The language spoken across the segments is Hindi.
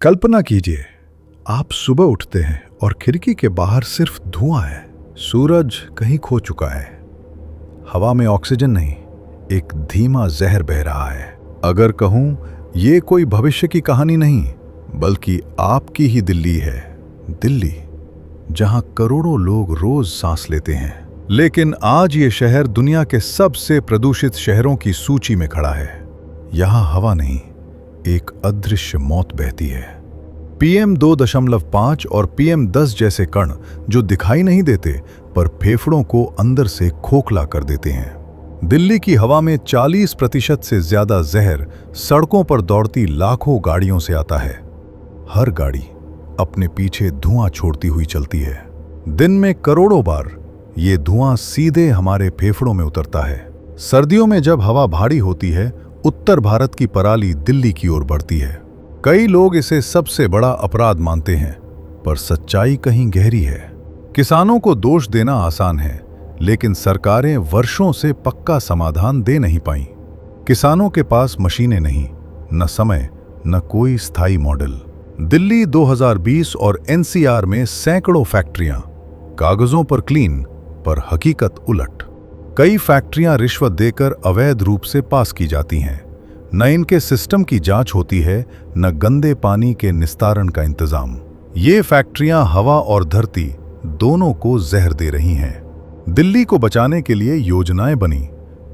कल्पना कीजिए, आप सुबह उठते हैं और खिड़की के बाहर सिर्फ धुआं है। सूरज कहीं खो चुका है। हवा में ऑक्सीजन नहीं, एक धीमा जहर बह रहा है। अगर कहूं, ये कोई भविष्य की कहानी नहीं, बल्कि आपकी ही दिल्ली है। दिल्ली, जहां करोड़ों लोग रोज सांस लेते हैं। लेकिन आज ये शहर दुनिया के सबसे प्रदूषित शहरों की सूची में खड़ा है। यहां हवा नहीं, एक अदृश्य मौत बहती है। PM 2.5 और PM 10 जैसे कण जो दिखाई नहीं देते पर फेफड़ों को अंदर से खोखला कर देते हैं। दिल्ली की हवा में 40% से ज्यादा जहर सड़कों पर दौड़ती लाखों गाड़ियों से आता है। हर गाड़ी अपने पीछे धुआं छोड़ती हुई चलती है। दिन में करोड़ों बार ये धुआं सीधे हमारे फेफड़ों में उतरता है। सर्दियों में जब हवा भारी होती है, उत्तर भारत की पराली दिल्ली की ओर बढ़ती है। कई लोग इसे सबसे बड़ा अपराध मानते हैं, पर सच्चाई कहीं गहरी है। किसानों को दोष देना आसान है, लेकिन सरकारें वर्षों से पक्का समाधान दे नहीं पाईं। किसानों के पास मशीनें नहीं, न समय, न कोई स्थायी मॉडल। दिल्ली 2020 और NCR में सैकड़ों फैक्ट्रियां, कागजों पर क्लीन, पर हकीकत उलट। कई फैक्ट्रियां रिश्वत देकर अवैध रूप से पास की जाती हैं। न इनके सिस्टम की जांच होती है, न गंदे पानी के निस्तारण का इंतजाम। ये फैक्ट्रियां हवा और धरती दोनों को जहर दे रही हैं। दिल्ली को बचाने के लिए योजनाएं बनी,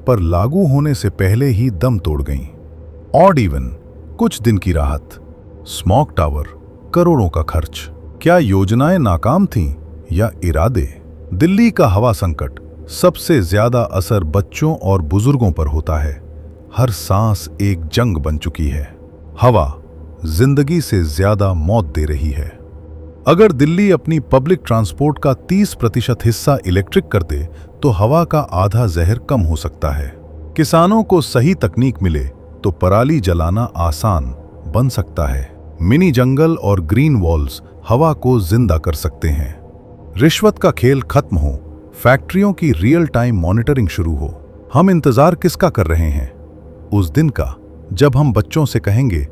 पर लागू होने से पहले ही दम तोड़ गईं। ऑड इवन, कुछ दिन की राहत। स्मॉग टावर, करोड़ों का खर्च। क्या योजनाएं नाकाम थीं या इरादे? दिल्ली का हवा संकट सबसे ज्यादा असर बच्चों और बुजुर्गों पर होता है। हर सांस एक जंग बन चुकी है। हवा जिंदगी से ज्यादा मौत दे रही है। अगर दिल्ली अपनी पब्लिक ट्रांसपोर्ट का 30% हिस्सा इलेक्ट्रिक कर दे, तो हवा का आधा जहर कम हो सकता है। किसानों को सही तकनीक मिले तो पराली जलाना आसान बन सकता है। मिनी जंगल और ग्रीन वॉल्स हवा को जिंदा कर सकते हैं। रिश्वत का खेल खत्म हो, फैक्ट्रियों की रियल टाइम मॉनिटरिंग शुरू हो। हम इंतजार किसका कर रहे हैं? उस दिन का जब हम बच्चों से कहेंगे,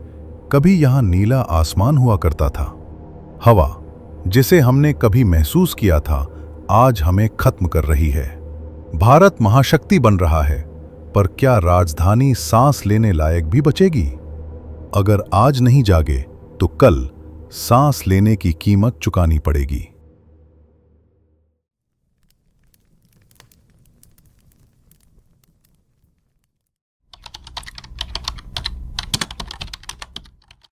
कभी यहां नीला आसमान हुआ करता था। हवा जिसे हमने कभी महसूस किया था, आज हमें खत्म कर रही है। भारत महाशक्ति बन रहा है, पर क्या राजधानी सांस लेने लायक भी बचेगी? अगर आज नहीं जागे, तो कल सांस लेने की कीमत चुकानी पड़ेगी।